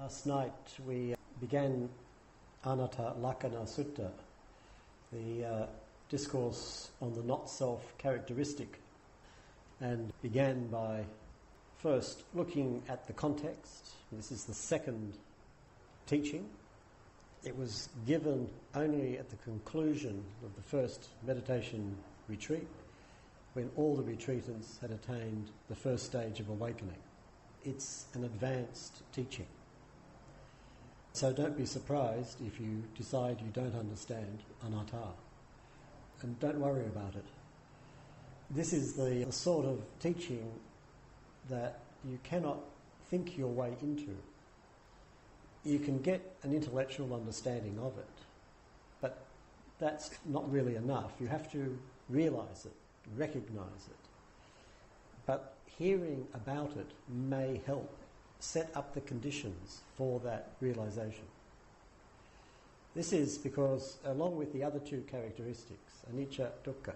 Last night we began Anatta Lakkhana Sutta, the discourse on the not-self characteristic, and began by first looking at the context. This is the second teaching. It was given only at the conclusion of the first meditation retreat, when all the retreatants had attained the first stage of awakening. It's an advanced teaching. So don't be surprised if you decide you don't understand anatta, and don't worry about it. This is the sort of teaching that you cannot think your way into. You can get an intellectual understanding of it, but that's not really enough. You have to realise it, recognise it. But hearing about it may help set up the conditions for that realisation. This is because, along with the other two characteristics, anicca, dukkha,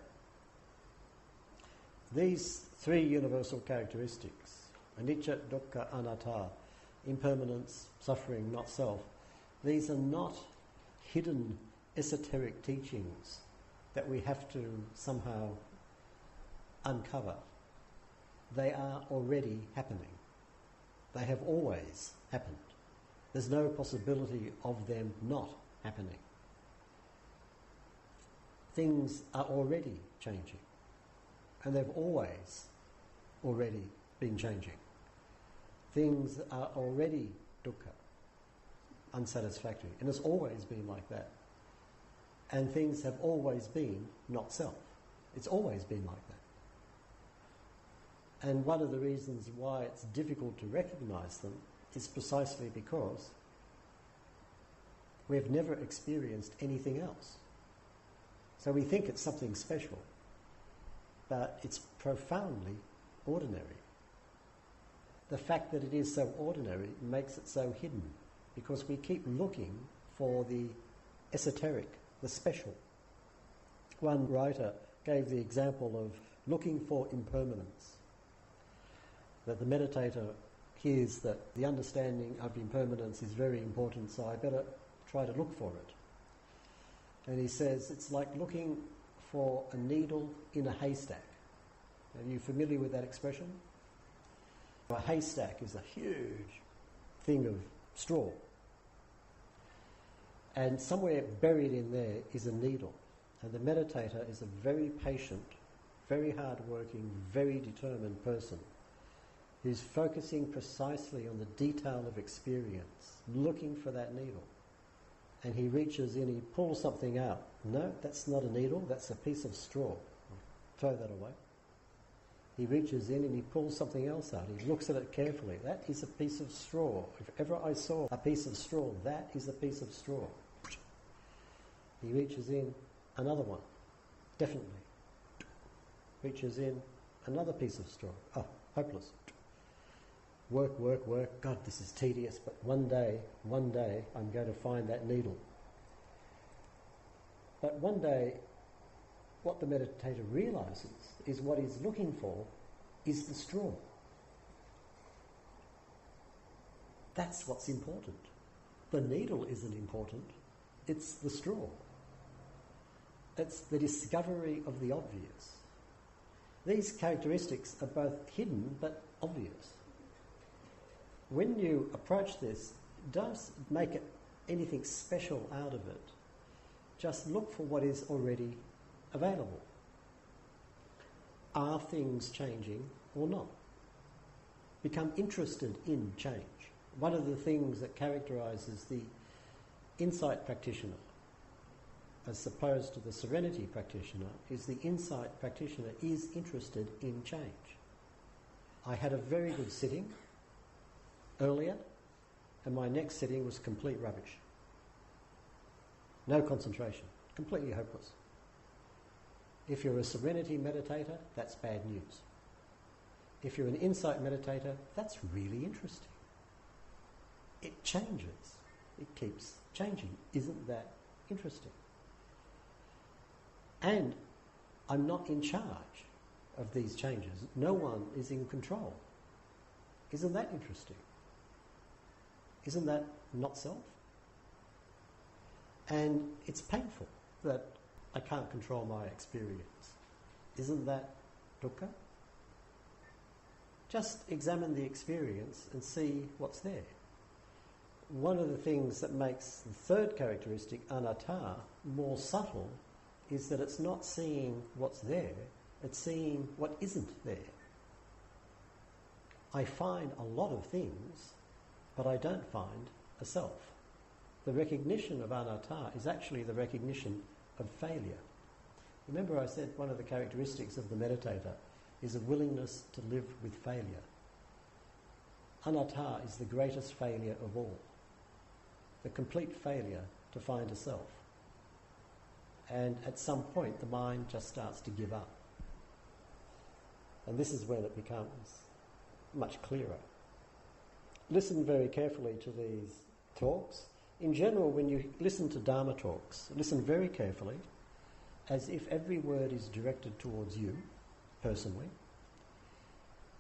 these three universal characteristics, anicca, dukkha, anatta, impermanence, suffering, not self, these are not hidden esoteric teachings that we have to somehow uncover. They are already happening. They have always happened. There's no possibility of them not happening. Things are already changing, and they've always already been changing. Things are already dukkha, unsatisfactory, and it's always been like that. And things have always been not self. It's always been like that. And one of the reasons why it's difficult to recognise them is precisely because we've never experienced anything else. So we think it's something special, but it's profoundly ordinary. The fact that it is so ordinary makes it so hidden, because we keep looking for the esoteric, the special. One writer gave the example of looking for impermanence. That the meditator hears that the understanding of impermanence is very important, so I better try to look for it. And he says it's like looking for a needle in a haystack. Are you familiar with that expression? A haystack is a huge thing of straw. And somewhere buried in there is a needle. And the meditator is a very patient, very hard-working, very determined person who's focusing precisely on the detail of experience, looking for that needle. And he reaches in, he pulls something out. No, that's not a needle, that's a piece of straw. Throw that away. He reaches in and he pulls something else out. He looks at it carefully. That is a piece of straw. If ever I saw a piece of straw, that is a piece of straw. He reaches in, another one. Definitely. Reaches in, another piece of straw. Oh, hopeless. Work, work, work. God, this is tedious, but one day, I'm going to find that needle. But one day, what the meditator realises is what he's looking for is the straw. That's what's important. The needle isn't important, it's the straw. It's the discovery of the obvious. These characteristics are both hidden but obvious. When you approach this, don't make it anything special out of it. Just look for what is already available. Are things changing or not? Become interested in change. One of the things that characterises the insight practitioner, as opposed to the serenity practitioner, is the insight practitioner is interested in change. I had a very good sitting earlier, and my next sitting was complete rubbish. No concentration, completely hopeless. If you're a serenity meditator, that's bad news. If you're an insight meditator, that's really interesting. It changes. It keeps changing. Isn't that interesting? And I'm not in charge of these changes. No one is in control. Isn't that interesting? Isn't that not self? And it's painful that I can't control my experience. Isn't that dukkha? Just examine the experience and see what's there. One of the things that makes the third characteristic, anatta, more subtle is that it's not seeing what's there, it's seeing what isn't there. I find a lot of things, but I don't find a self. The recognition of anatta is actually the recognition of failure. Remember I said one of the characteristics of the meditator is a willingness to live with failure. Anatta is the greatest failure of all. The complete failure to find a self. And at some point the mind just starts to give up. And this is when it becomes much clearer. Listen very carefully to these talks. In general, when you listen to Dharma talks, listen very carefully, as if every word is directed towards you, personally.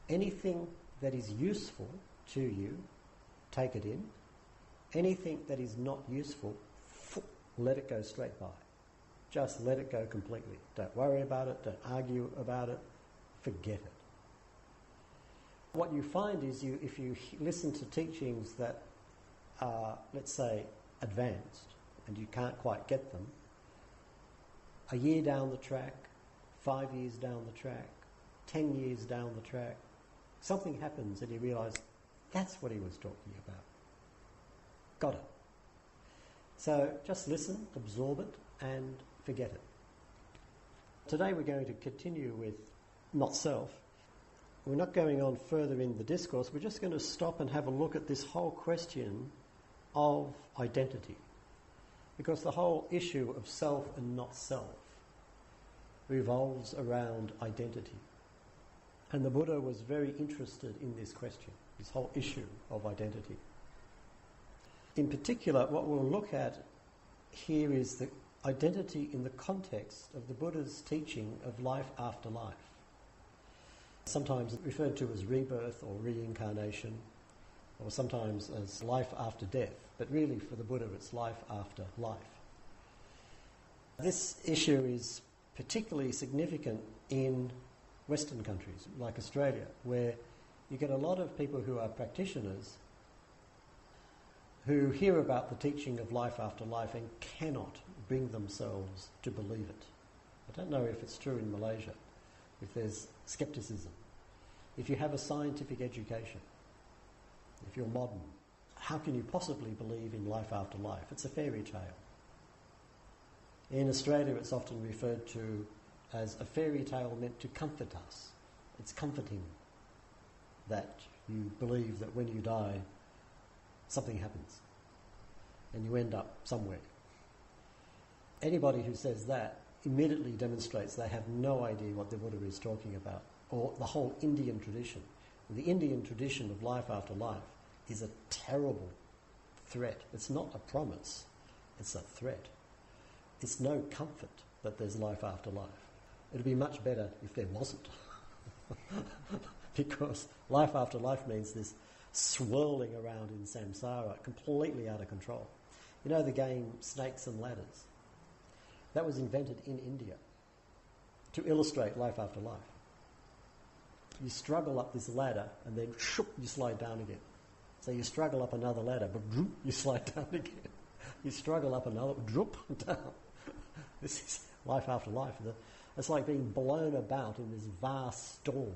Anything that is useful to you, take it in. Anything that is not useful, let it go straight by. Just let it go completely. Don't worry about it, don't argue about it, forget it. What you find is if you listen to teachings that are, let's say, advanced, and you can't quite get them, a year down the track, 5 years down the track, 10 years down the track, something happens and you realise that's what he was talking about. Got it. So just listen, absorb it, and forget it. Today we're going to continue with not self. We're not going on further in the discourse, we're just going to stop and have a look at this whole question of identity. Because the whole issue of self and not self revolves around identity. And the Buddha was very interested in this question, this whole issue of identity. In particular, what we'll look at here is the identity in the context of the Buddha's teaching of life after life. Sometimes referred to as rebirth or reincarnation, or sometimes as life after death, but really for the Buddha it's life after life. This issue is particularly significant in Western countries like Australia, where you get a lot of people who are practitioners who hear about the teaching of life after life and cannot bring themselves to believe it. I don't know if it's true in Malaysia, if there's scepticism. If you have a scientific education, if you're modern, how can you possibly believe in life after life? It's a fairy tale. In Australia it's often referred to as a fairy tale meant to comfort us. It's comforting that you believe that when you die something happens and you end up somewhere. Anybody who says that immediately demonstrates they have no idea what the Buddha is talking about, or the whole Indian tradition. The Indian tradition of life after life is a terrible threat. It's not a promise, it's a threat. It's no comfort that there's life after life. It'd be much better if there wasn't. Because life after life means this swirling around in samsara, completely out of control. You know the game Snakes and Ladders? That was invented in India to illustrate life after life. You struggle up this ladder and then you slide down again. So you struggle up another ladder, but you slide down again. You struggle up another, down. This is life after life. It's like being blown about in this vast storm.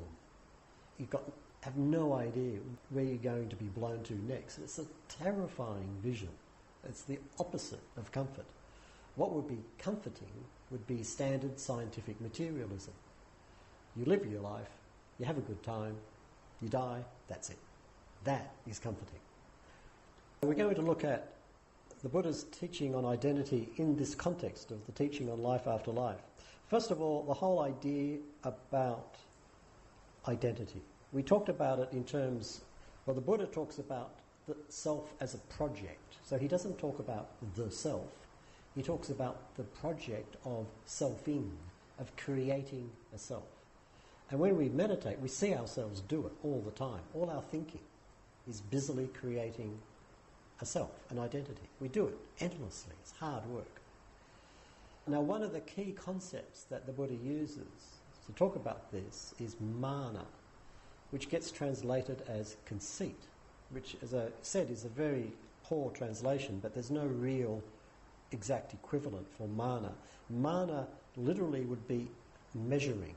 Have no idea where you're going to be blown to next. It's a terrifying vision. It's the opposite of comfort. What would be comforting would be standard scientific materialism. You live your life, you have a good time, you die, that's it. That is comforting. We're going to look at the Buddha's teaching on identity in this context of the teaching on life after life. First of all, the whole idea about identity. We talked about it in terms, well, the Buddha talks about the self as a project. So he doesn't talk about the self. He talks about the project of selfing, of creating a self. And when we meditate, we see ourselves do it all the time. All our thinking is busily creating a self, an identity. We do it endlessly. It's hard work. Now, one of the key concepts that the Buddha uses to talk about this is mana, which gets translated as conceit, which, as I said, is a very poor translation, but there's no real exact equivalent for mana. Mana literally would be measuring,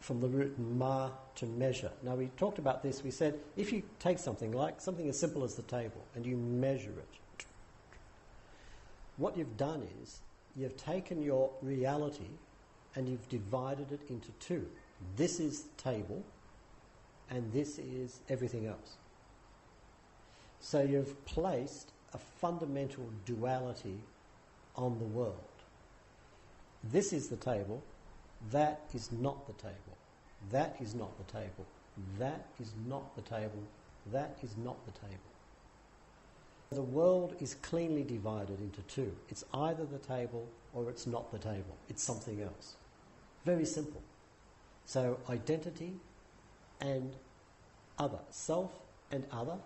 from the root ma, to measure. Now, we talked about this. We said if you take something like something as simple as the table and you measure it, what you've done is you've taken your reality and you've divided it into two. This is the table and this is everything else. So you've placed a fundamental duality on the world. This is the table, that is not the table. That is not the table. That is not the table. That is not the table. The world is cleanly divided into two. It's either the table or it's not the table. It's something else. Very simple. So identity and other. Self and other.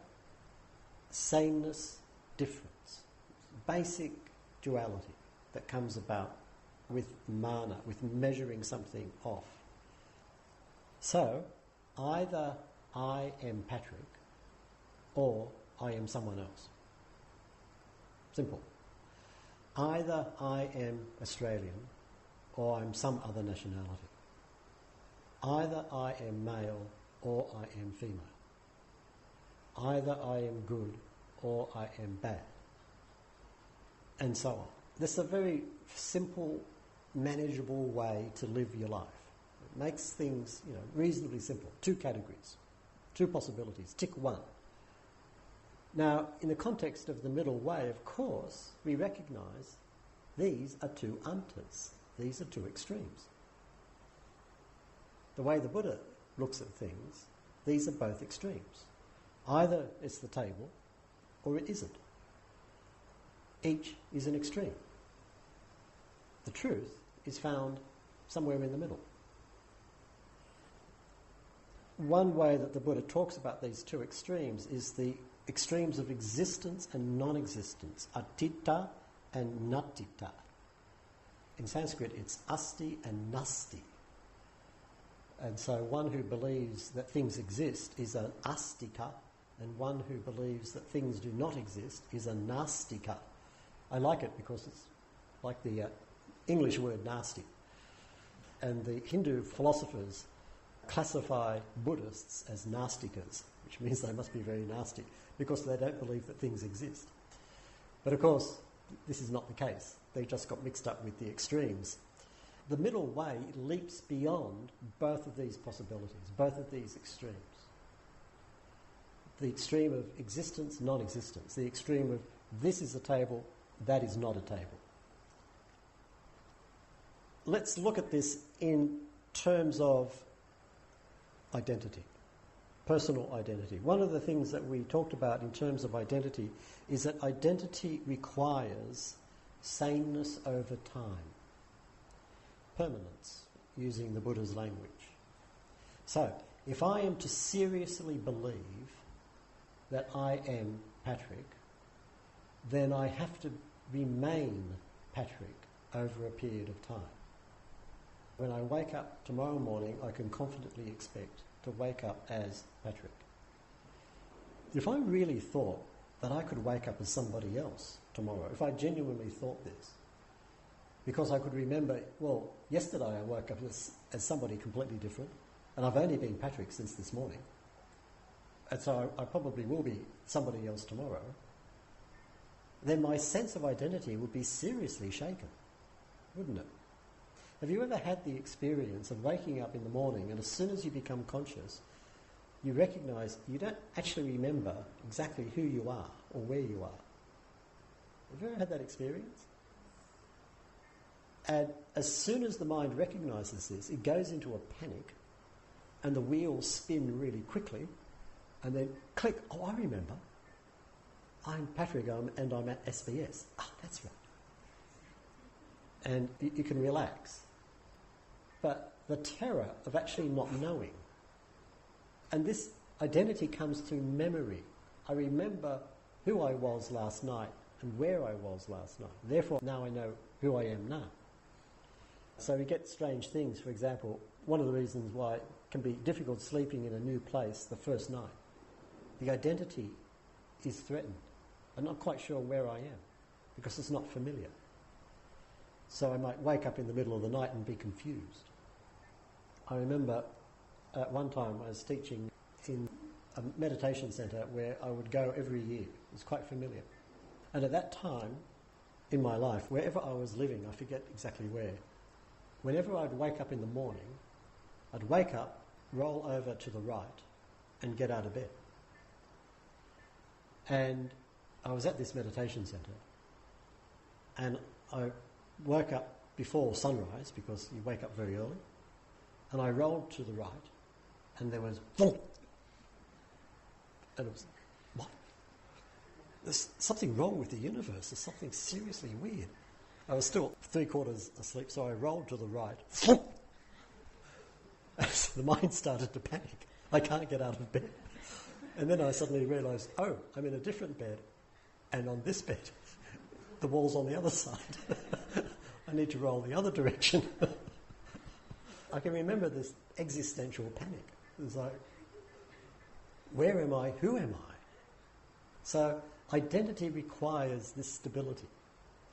Sameness, difference. Basic duality that comes about with mana, with measuring something off. So, either I am Patrick or I am someone else. Simple. Either I am Australian or I'm some other nationality. Either I am male or I am female. Either I am good or I am bad. And so on. This is a very simple, manageable way to live your life. It makes things, reasonably simple. Two categories, two possibilities, tick one. Now, in the context of the middle way, of course, we recognise these are two antas. These are two extremes. The way the Buddha looks at things, these are both extremes. Either it's the table or it isn't. Each is an extreme. The truth is found somewhere in the middle. One way that the Buddha talks about these two extremes is the extremes of existence and non-existence, atita and natita. In Sanskrit it's asti and nasti. And so one who believes that things exist is an astika, and one who believes that things do not exist is a nastika. I like it because it's like the English word nasty. And the Hindu philosophers classify Buddhists as nastikas, which means they must be very nasty, because they don't believe that things exist. But of course, this is not the case. They just got mixed up with the extremes. The middle way leaps beyond both of these possibilities, both of these extremes. The extreme of existence, non-existence. The extreme of this is a table, that is not a table. Let's look at this in terms of identity, personal identity. One of the things that we talked about in terms of identity is that identity requires sameness over time, permanence, using the Buddha's language. So, if I am to seriously believe that I am Patrick, then I have to remain Patrick over a period of time. When I wake up tomorrow morning, I can confidently expect to wake up as Patrick. If I really thought that I could wake up as somebody else tomorrow, if I genuinely thought this, because I could remember, well, yesterday I woke up as somebody completely different, and I've only been Patrick since this morning, and so I probably will be somebody else tomorrow, then my sense of identity would be seriously shaken, wouldn't it? Have you ever had the experience of waking up in the morning and as soon as you become conscious, you recognise you don't actually remember exactly who you are or where you are? Have you ever had that experience? And as soon as the mind recognises this, it goes into a panic and the wheels spin really quickly and then click, oh, I remember. I'm Patrick and I'm at SBS. Ah, that's right. And you can relax. But the terror of actually not knowing. And this identity comes through memory. I remember who I was last night and where I was last night. Therefore, now I know who I am now. So we get strange things. For example, one of the reasons why it can be difficult sleeping in a new place the first night, the identity is threatened. I'm not quite sure where I am because it's not familiar. So I might wake up in the middle of the night and be confused. I remember at one time I was teaching in a meditation centre where I would go every year. It was quite familiar. And at that time in my life, wherever I was living, I forget exactly where, whenever I'd wake up in the morning, I'd wake up, roll over to the right and get out of bed. And I was at this meditation centre and I woke up before sunrise because you wake up very early, and I rolled to the right and there was boom, and it was, what? There's something wrong with the universe. There's something seriously weird. I was still 3/4 asleep, so I rolled to the right. The mind started to panic. I can't get out of bed. And then I suddenly realised, oh, I'm in a different bed, and on this bed, the wall's on the other side. I need to roll the other direction. I can remember this existential panic. It was like, where am I? Who am I? So identity requires this stability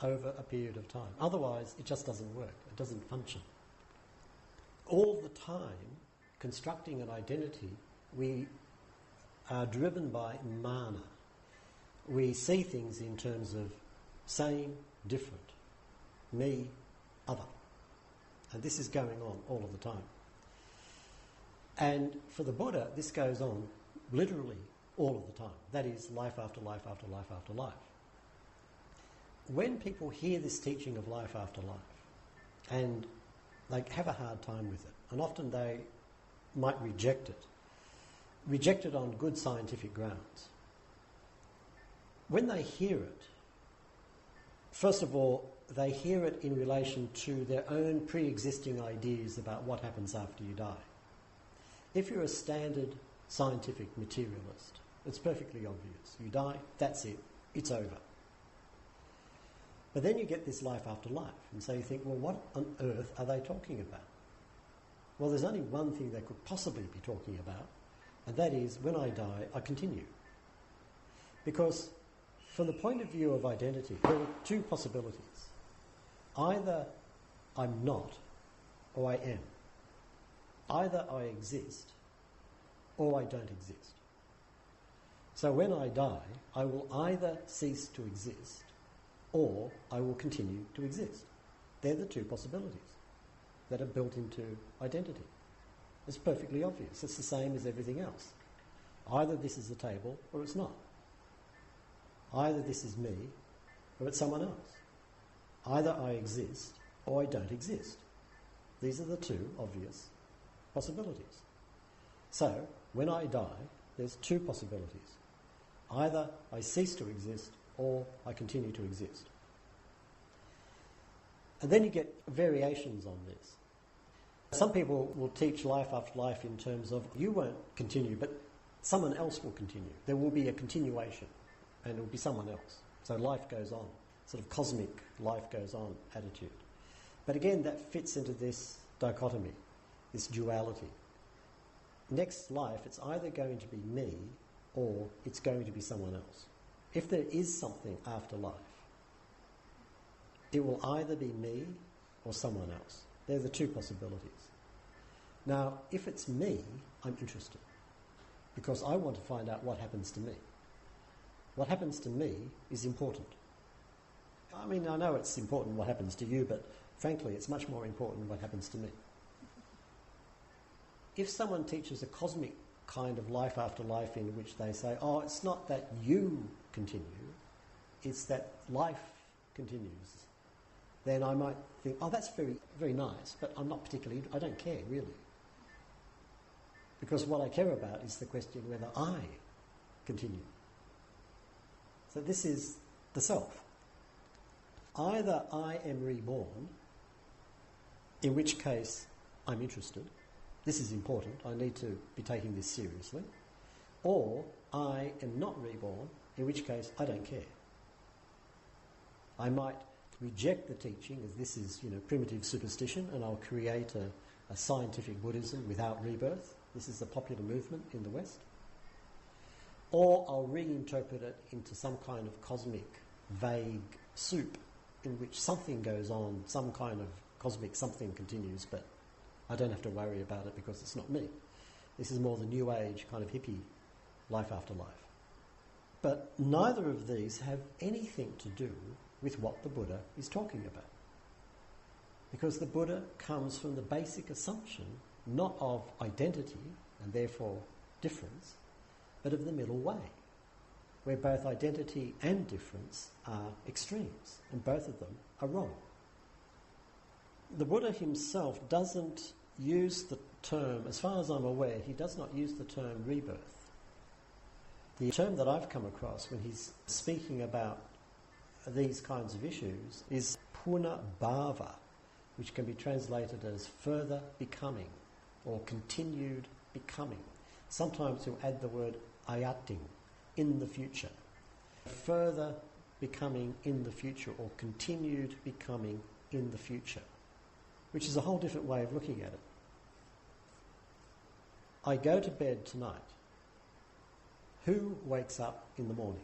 over a period of time. Otherwise, it just doesn't work. It doesn't function. All the time, constructing an identity, we are driven by mana. We see things in terms of same, different, me, other. And this is going on all of the time. And for the Buddha, this goes on literally all of the time. That is life after life after life after life. When people hear this teaching of life after life, and they have a hard time with it, and often they might reject it on good scientific grounds. When they hear it, first of all, they hear it in relation to their own pre-existing ideas about what happens after you die. If you're a standard scientific materialist, it's perfectly obvious. You die, that's it, it's over. But then you get this life after life, and so you think, well, what on earth are they talking about? Well, there's only one thing they could possibly be talking about, and that is, when I die, I continue. Because from the point of view of identity, there are two possibilities. Either I'm not, or I am. Either I exist, or I don't exist. So when I die, I will either cease to exist, or I will continue to exist. They're the two possibilities that are built into identity. It's perfectly obvious. It's the same as everything else. Either this is the table, or it's not. Either this is me, or it's someone else. Either I exist, or I don't exist. These are the two obvious possibilities. So, when I die, there's two possibilities. Either I cease to exist, or I continue to exist. And then you get variations on this. Some people will teach life after life in terms of, you won't continue, but someone else will continue. There will be a continuation, and it will be someone else. So life goes on, sort of cosmic life goes on attitude. But again, that fits into this dichotomy, this duality. Next life, it's either going to be me, or it's going to be someone else. If there is something after life, it will either be me or someone else. They're the two possibilities. Now, if it's me, I'm interested, because I want to find out what happens to me. What happens to me is important. I mean, I know it's important what happens to you, but frankly, it's much more important what happens to me. If someone teaches a cosmic kind of life after life in which they say, oh, it's not that you continue, it's that life continues, then I might think, oh, that's very, very nice, but I'm not particularly, I don't care, really. Because what I care about is the question whether I continue. So this is the self. Either I am reborn, in which case I'm interested, this is important, I need to be taking this seriously, or I am not reborn, in which case I don't care. I might reject the teaching as this is, primitive superstition, and I'll create a scientific Buddhism without rebirth. This is the popular movement in the West. Or I'll reinterpret it into some kind of cosmic, vague soup in which something goes on, some kind of cosmic something continues, but I don't have to worry about it because it's not me. This is more the New Age kind of hippie life after life. But neither of these have anything to do with what the Buddha is talking about. Because the Buddha comes from the basic assumption not of identity and therefore difference, but of the middle way, where both identity and difference are extremes, and both of them are wrong. The Buddha himself doesn't use the term, as far as I'm aware, he does not use the term rebirth. The term that I've come across when he's speaking about these kinds of issues is punabhava, which can be translated as further becoming or continued becoming. Sometimes he'll add the word ayating, in the future. Further becoming in the future or continued becoming in the future, which is a whole different way of looking at it. I go to bed tonight. Who wakes up in the morning?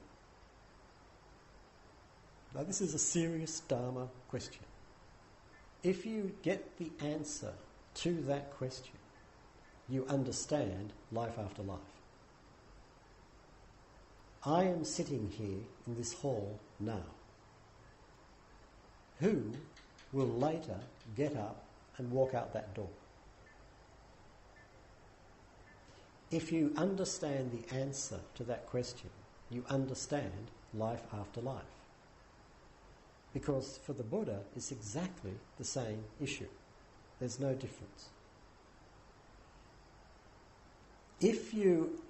Now this is a serious Dharma question. If you get the answer to that question, you understand life after life. I am sitting here in this hall now. Who will later get up and walk out that door? If you understand the answer to that question, you understand life after life. Because for the Buddha, it's exactly the same issue. There's no difference. If you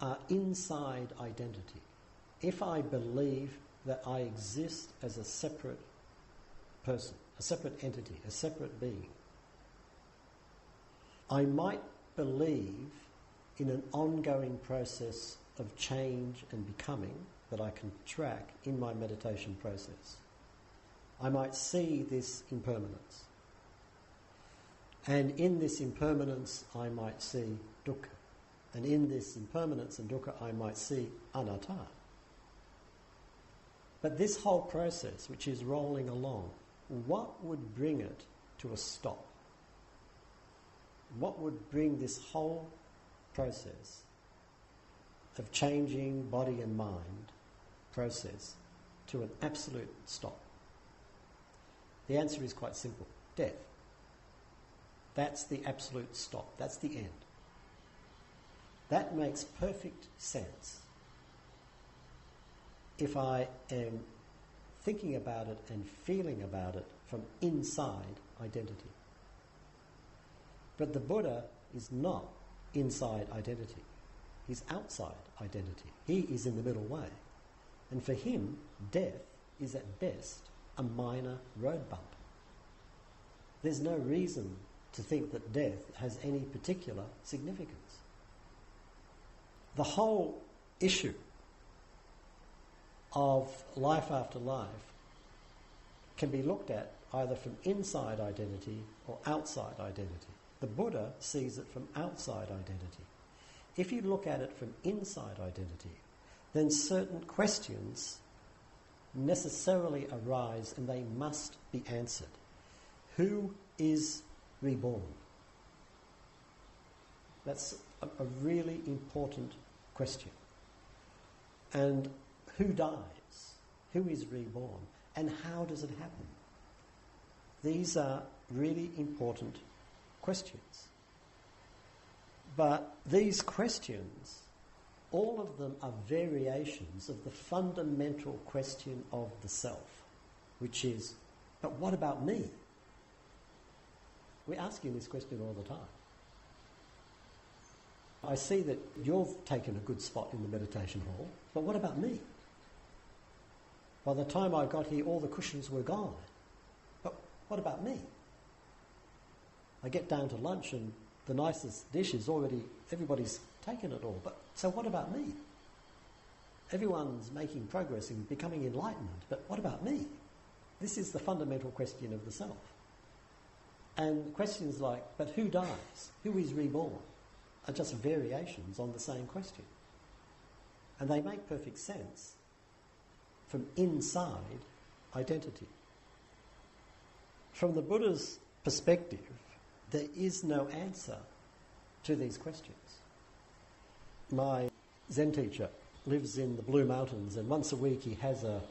are inside identity, if I believe that I exist as a separate person, a separate entity, a separate being, I might believe in an ongoing process of change and becoming that I can track in my meditation process. I might see this impermanence. And in this impermanence I might see dukkha. And in this impermanence and dukkha I might see anatta. But this whole process, which is rolling along, what would bring it to a stop? What would bring this whole process of changing body and mind process to an absolute stop? The answer is quite simple. Death. That's the absolute stop. That's the end. That makes perfect sense if I am thinking about it and feeling about it from inside identity. But the Buddha is not inside identity. He's outside identity. He is in the middle way. And for him, death is at best a minor road bump. There's no reason to think that death has any particular significance. The whole issue of life after life can be looked at either from inside identity or outside identity. The Buddha sees it from outside identity. If you look at it from inside identity, then certain questions necessarily arise and they must be answered. Who is reborn? That's a really important question. And who dies? Who is reborn? And how does it happen? These are really important questions. But these questions, all of them are variations of the fundamental question of the self, which is, but what about me? We're asking this question all the time. I see that you've taken a good spot in the meditation hall, but what about me? By the time I got here, all the cushions were gone. But what about me? I get down to lunch and the nicest dish is already, everybody's taken it all. But so what about me? Everyone's making progress in becoming enlightened, but what about me? This is the fundamental question of the self. And questions like, but who dies? Who is reborn? Are just variations on the same question. And they make perfect sense from inside identity. From the Buddha's perspective, there is no answer to these questions. My Zen teacher lives in the Blue Mountains, and once a week he has a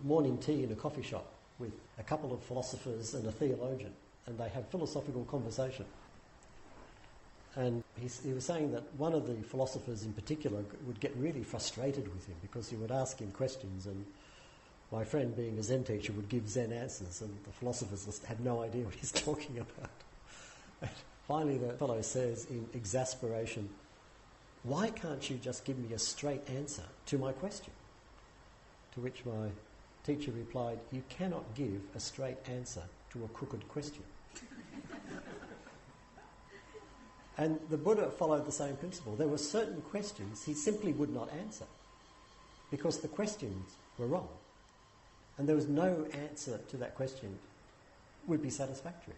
morning tea in a coffee shop with a couple of philosophers and a theologian, and they have philosophical conversation. And he was saying that one of the philosophers in particular would get really frustrated with him because he would ask him questions, and my friend, being a Zen teacher, would give Zen answers, and the philosophers just had no idea what he's talking about. And finally the fellow says in exasperation, "Why can't you just give me a straight answer to my question?" To which my teacher replied, "You cannot give a straight answer to a crooked question." And the Buddha followed the same principle. There were certain questions he simply would not answer because the questions were wrong. And there was no answer to that question would be satisfactory.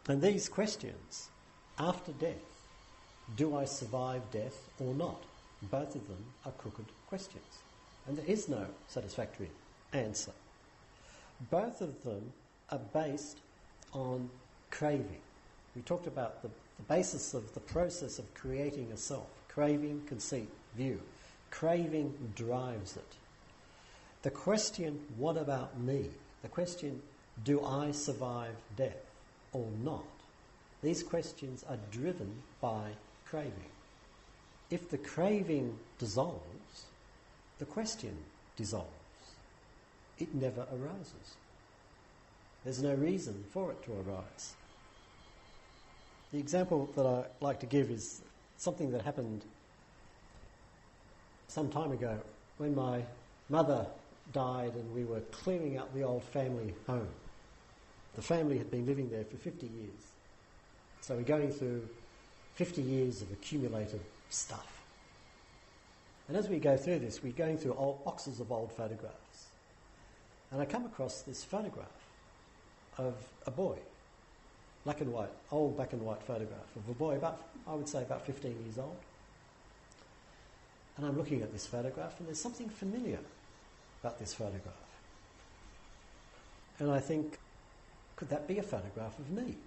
And these questions, after death, do I survive death or not? Both of them are crooked questions. And there is no satisfactory answer. Both of them are based on craving. We talked about the basis of the process of creating a self. Craving, conceit, view. Craving drives it. The question, what about me? The question, do I survive death or not? These questions are driven by craving. If the craving dissolves, the question dissolves. It never arises. There's no reason for it to arise. The example that I like to give is something that happened some time ago when my mother died and we were clearing up the old family home. The family had been living there for 50 years. So we're going through 50 years of accumulated stuff. And as we go through this, we're going through old boxes of old photographs. And I come across this photograph of a boy, black and white, old black and white photograph of a boy I would say about 15 years old. And I'm looking at this photograph and there's something familiar about this photograph. And I think, could that be a photograph of me?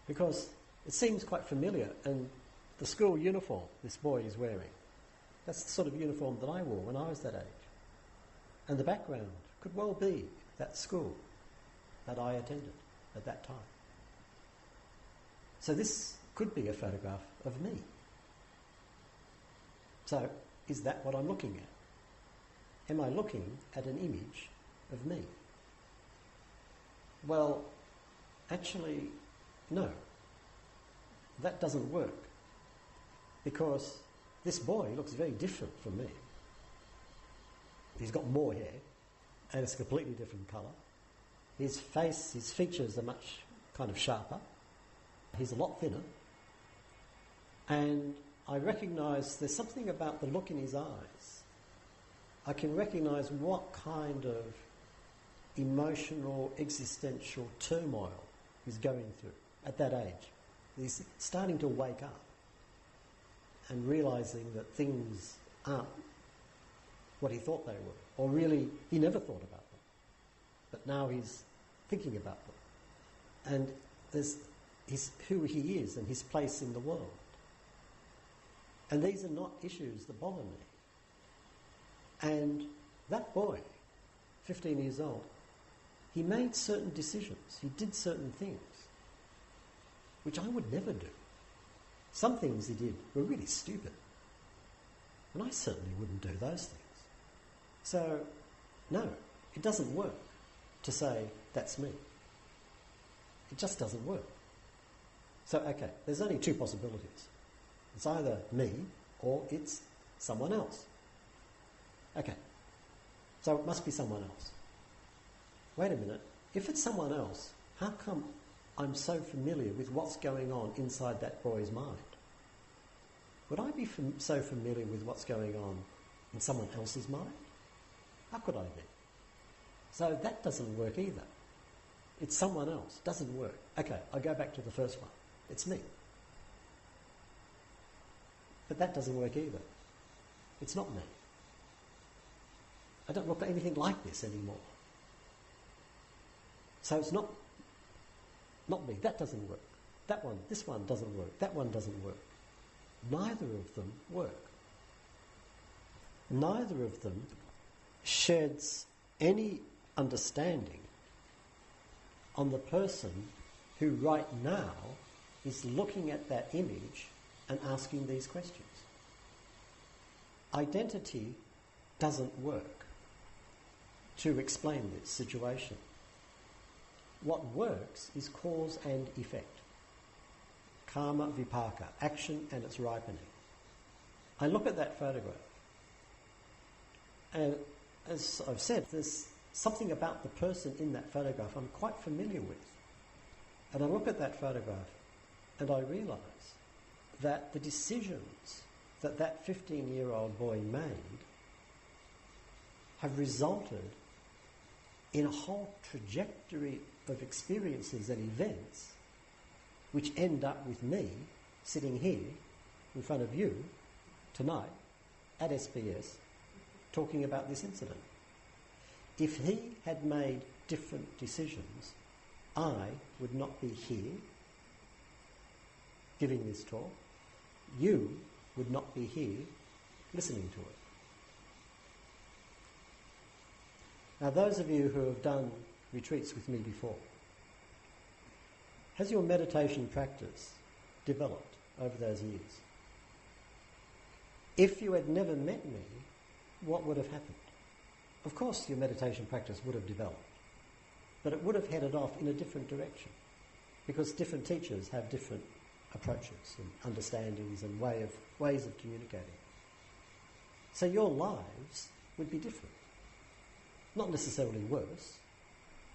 Because it seems quite familiar, and the school uniform this boy is wearing, that's the sort of uniform that I wore when I was that age. And the background could well be that school that I attended at that time. So this could be a photograph of me. So is that what I'm looking at? Am I looking at an image of me? Well, actually, no. That doesn't work. Because this boy looks very different from me. He's got more hair, and it's a completely different colour. His face, his features are much kind of sharper. He's a lot thinner. And I recognise there's something about the look in his eyes. I can recognise what kind of emotional, existential turmoil he's going through at that age. He's starting to wake up and realising that things aren't what he thought they were. Or really, he never thought about them. But now he's thinking about them. And there's who he is and his place in the world. And these are not issues that bother me. And that boy, 15 years old, he made certain decisions. He did certain things, which I would never do. Some things he did were really stupid. And I certainly wouldn't do those things. So, no, it doesn't work to say, that's me. It just doesn't work. So, okay, there's only two possibilities. It's either me or it's someone else. Okay, so it must be someone else. Wait a minute, if it's someone else, how come I'm so familiar with what's going on inside that boy's mind? Would I be so familiar with what's going on in someone else's mind? How could I be? So that doesn't work either. It's someone else. Doesn't work. Okay, I go back to the first one. It's me. But that doesn't work either. It's not me. I don't look anything like this anymore. So it's not me. That doesn't work. That one, this one doesn't work. That one doesn't work. Neither of them work. Neither of them sheds any understanding on the person who right now is looking at that image and asking these questions. Identity doesn't work to explain this situation. What works is cause and effect. Karma vipaka, action and its ripening. I look at that photograph, and as I've said, there's something about the person in that photograph I'm quite familiar with. And I look at that photograph and I realise that the decisions that that 15-year-old boy made have resulted in a whole trajectory of experiences and events which end up with me sitting here in front of you tonight at SBS talking about this incident. If he had made different decisions, I would not be here giving this talk. You would not be here listening to it. Now, those of you who have done retreats with me before, has your meditation practice developed over those years? If you had never met me, what would have happened? Of course, your meditation practice would have developed, but it would have headed off in a different direction, because different teachers have different approaches and understandings and ways of communicating. So your lives would be different. Not necessarily worse,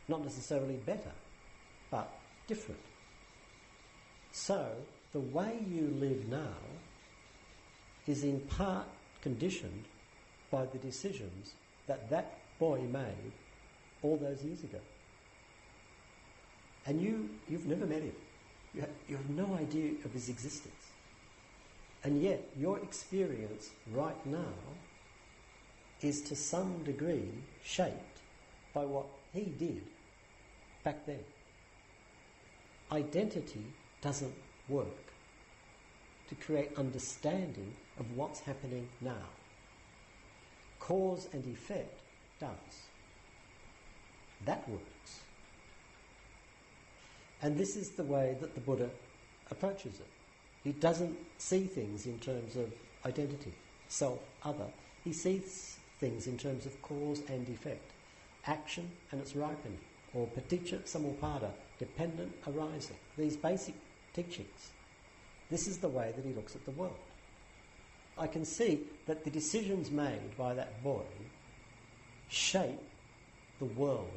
not necessarily better, but different. So the way you live now is in part conditioned by the decisions that that boy made all those years ago. And you've never met him. You have no idea of his existence. And yet your experience right now is to some degree shaped by what he did back then. Identity doesn't work to create understanding of what's happening now. Cause and effect does. That works. And this is the way that the Buddha approaches it. He doesn't see things in terms of identity, self, other. He sees things in terms of cause and effect, action and its ripening, or paticca samuppada, dependent arising. These basic teachings. This is the way that he looks at the world. I can see that the decisions made by that boy shape the world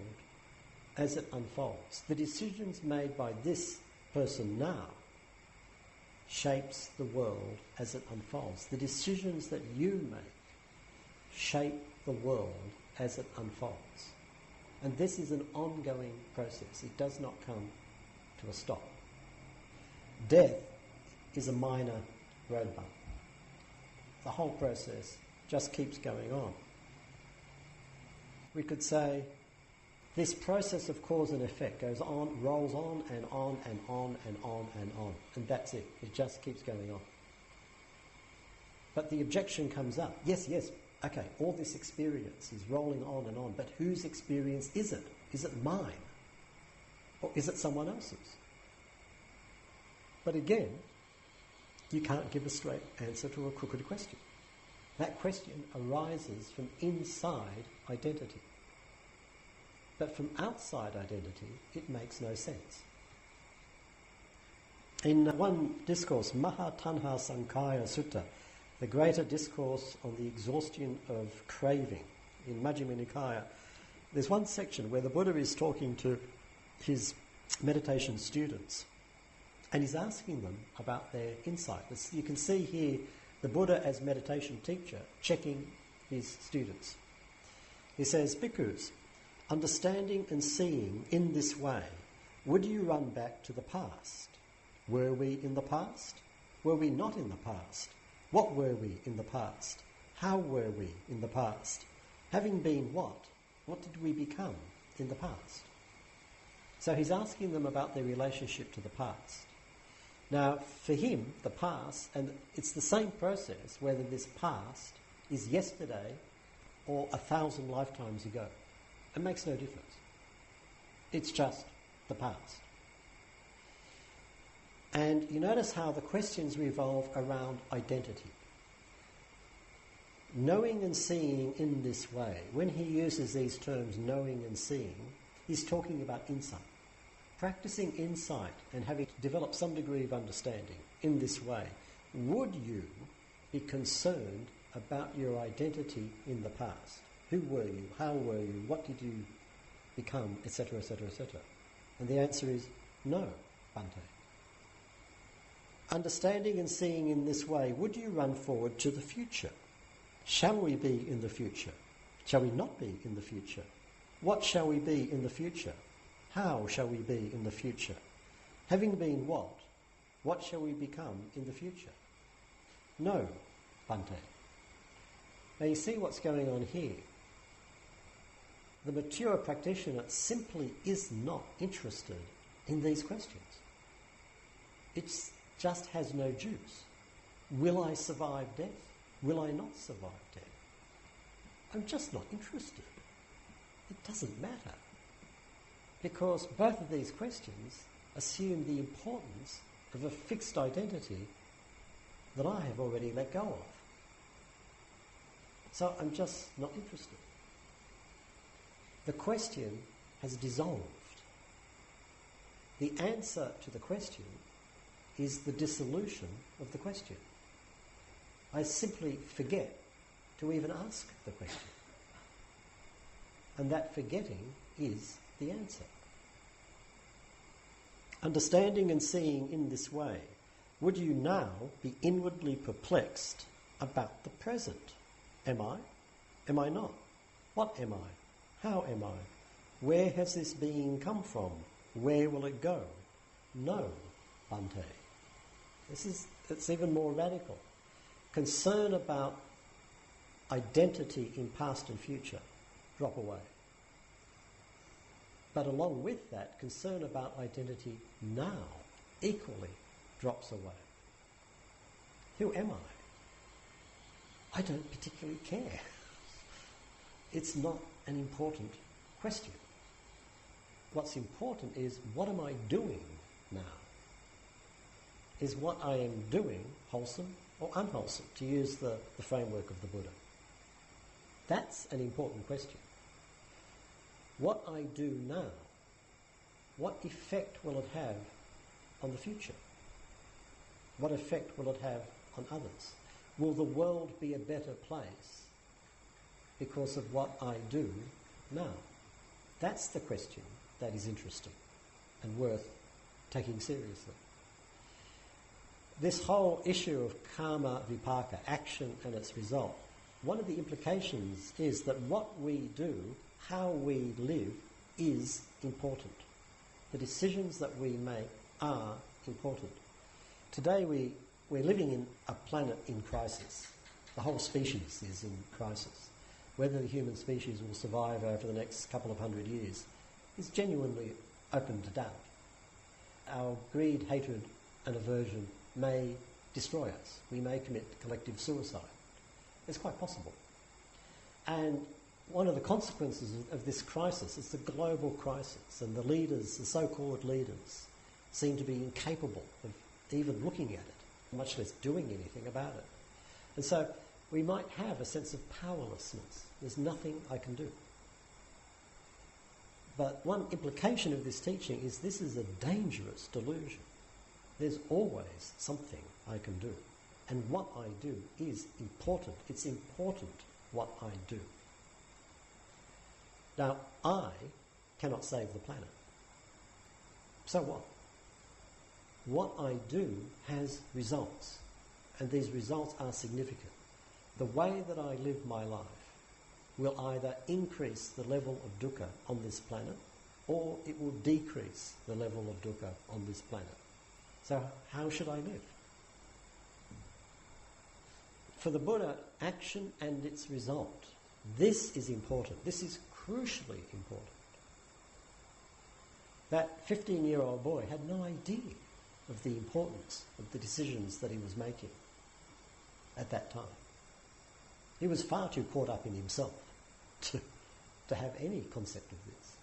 as it unfolds. The decisions made by this person now shapes the world as it unfolds. The decisions that you make shape the world as it unfolds. And this is an ongoing process. It does not come to a stop. Death is a minor road bump. The whole process just keeps going on. We could say this process of cause and effect goes on, rolls on and on and on and on and on, and that's it. It just keeps going on. But the objection comes up. Yes, okay, all this experience is rolling on and on, but whose experience is it? Is it mine? Or is it someone else's? But again, you can't give a straight answer to a crooked question. That question arises from inside identity. But from outside identity, it makes no sense. In one discourse, Mahatanha Sankhaya Sutta, the greater discourse on the exhaustion of craving in Majjhima Nikaya, there's one section where the Buddha is talking to his meditation students, and he's asking them about their insight. You can see here the Buddha as meditation teacher checking his students. He says, "Bhikkhus, understanding and seeing in this way, would you run back to the past? Were we in the past? Were we not in the past? What were we in the past? How were we in the past? Having been what did we become in the past?" So he's asking them about their relationship to the past. Now, for him, the past, and it's the same process whether this past is yesterday or 1,000 lifetimes ago. It makes no difference. It's just the past. And you notice how the questions revolve around identity. Knowing and seeing in this way, when he uses these terms, knowing and seeing, he's talking about insight. Practicing insight and having developed some degree of understanding in this way, would you be concerned about your identity in the past? Who were you? How were you? What did you become? Etc., etc., etc. And the answer is no, Bhante. Understanding and seeing in this way, would you run forward to the future? Shall we be in the future? Shall we not be in the future? What shall we be in the future? How shall we be in the future? Having been what shall we become in the future? No, Bhante. Now you see what's going on here. The mature practitioner simply is not interested in these questions. It just has no juice. Will I survive death? Will I not survive death? I'm just not interested. It doesn't matter. Because both of these questions assume the importance of a fixed identity that I have already let go of. So I'm just not interested. The question has dissolved. The answer to the question is the dissolution of the question. I simply forget to even ask the question. And that forgetting is the answer. Understanding and seeing in this way, would you now be inwardly perplexed about the present? Am I? Am I not? What am I? How am I? Where has this being come from? Where will it go? No, Bhante. It's even more radical. Concern about identity in past and future, drop away. But along with that, concern about identity now equally drops away. Who am I? I don't particularly care. It's not an important question. What's important is, what am I doing now? Is what I am doing wholesome or unwholesome, to use the framework of the Buddha? That's an important question. What I do now, what effect will it have on the future? What effect will it have on others? Will the world be a better place because of what I do now? That's the question that is interesting and worth taking seriously. This whole issue of karma vipaka, action and its result, one of the implications is that what we do, how we live, is important. The decisions that we make are important. Today we're living in a planet in crisis. The whole species is in crisis. Whether the human species will survive over the next couple of 100 years is genuinely open to doubt. Our greed, hatred and aversion may destroy us. We may commit collective suicide. It's quite possible. And one of the consequences of this crisis is the global crisis, and the leaders, the so-called leaders, seem to be incapable of even looking at it, much less doing anything about it. And so we might have a sense of powerlessness. There's nothing I can do. But one implication of this teaching is this is a dangerous delusion. There's always something I can do. And what I do is important. It's important what I do. Now, I cannot save the planet. So what? What I do has results, and these results are significant. the way that I live my life will either increase the level of dukkha on this planet, or it will decrease the level of dukkha on this planet. So how should I live? For the Buddha, action and its result, this is important. This is crucially important. That 15-year-old boy had no idea of the importance of the decisions that he was making at that time. He was far too caught up in himself to have any concept of this.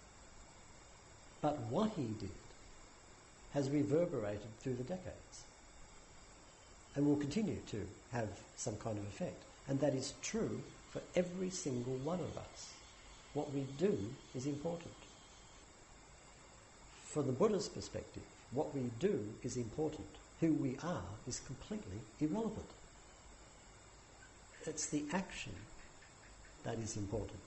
But what he did has reverberated through the decades and will continue to have some kind of effect. And that is true for every single one of us. What we do is important. From the Buddha's perspective, what we do is important. Who we are is completely irrelevant. It's the action that is important.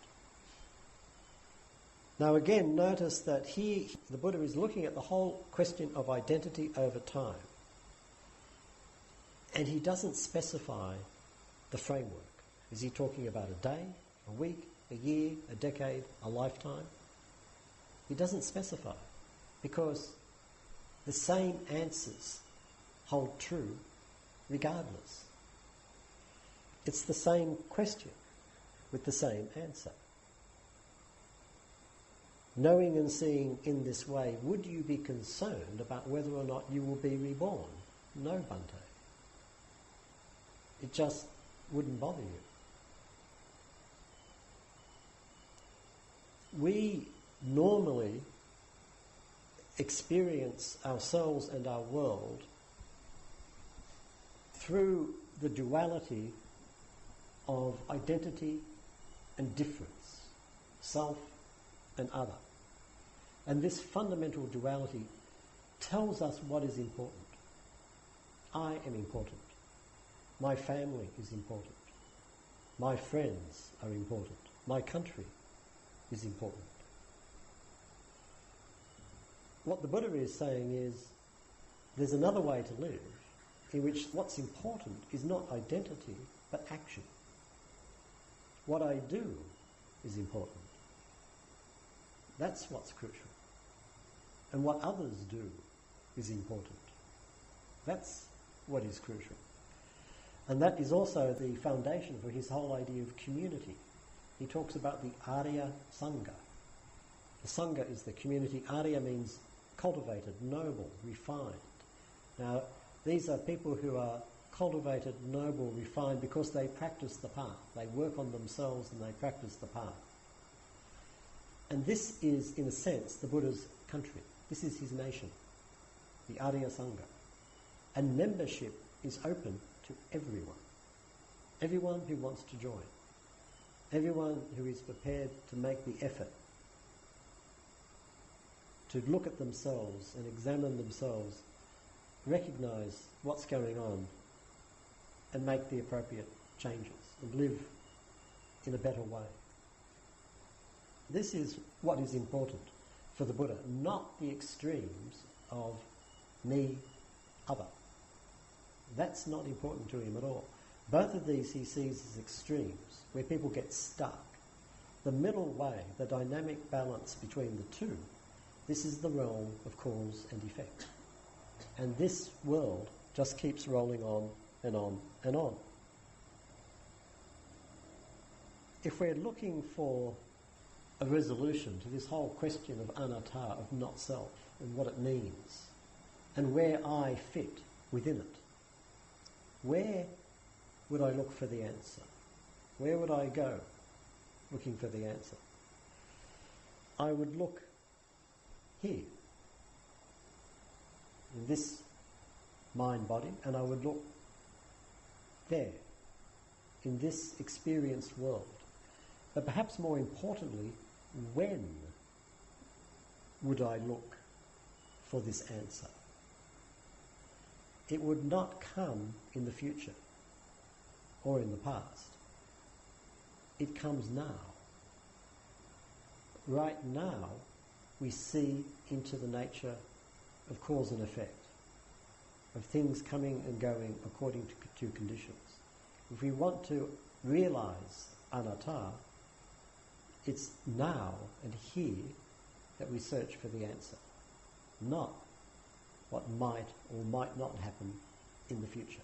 Now again, notice that here the Buddha is looking at the whole question of identity over time. And he doesn't specify the framework. Is he talking about a day, a week, a year, a decade, a lifetime? He doesn't specify, because the same answers hold true regardless. It's the same question with the same answer. Knowing and seeing in this way, would you be concerned about whether or not you will be reborn? No, Bhante. It just wouldn't bother you. We normally experience ourselves and our world through the duality of identity and difference, self and other. And this fundamental duality tells us what is important. I am important. My family is important. My friends are important. My country is important. What the Buddha is saying is there's another way to live in which what's important is not identity but action. What I do is important. That's what's crucial. And what others do is important. That's what is crucial. And that is also the foundation for his whole idea of community. He talks about the Arya Sangha. The Sangha is the community. Arya means cultivated, noble, refined. Now, these are people who are cultivated, noble, refined because they practice the path. They work on themselves and they practice the path. And this is, in a sense, the Buddha's country. This is his nation, the Arya Sangha. And membership is open to everyone. Everyone who wants to join. Everyone who is prepared to make the effort to look at themselves and examine themselves, recognize what's going on, and make the appropriate changes and live in a better way. This is what is important for the Buddha, not the extremes of me, other. That's not important to him at all. Both of these he sees as extremes, where people get stuck. The middle way, the dynamic balance between the two, this is the realm of cause and effect. And this world just keeps rolling on and on and on. If we're looking for a resolution to this whole question of anatta, of not self, and what it means, and where I fit within it, where would I look for the answer? Where would I go looking for the answer? I would look here, in this mind-body, and I would look there, in this experienced world. But perhaps more importantly, when would I look for this answer? It would not come in the future or in the past. It comes now. Right now, we see into the nature of cause and effect, of things coming and going according to conditions. If we want to realize anatta, it's now and here that we search for the answer, not what might or might not happen in the future.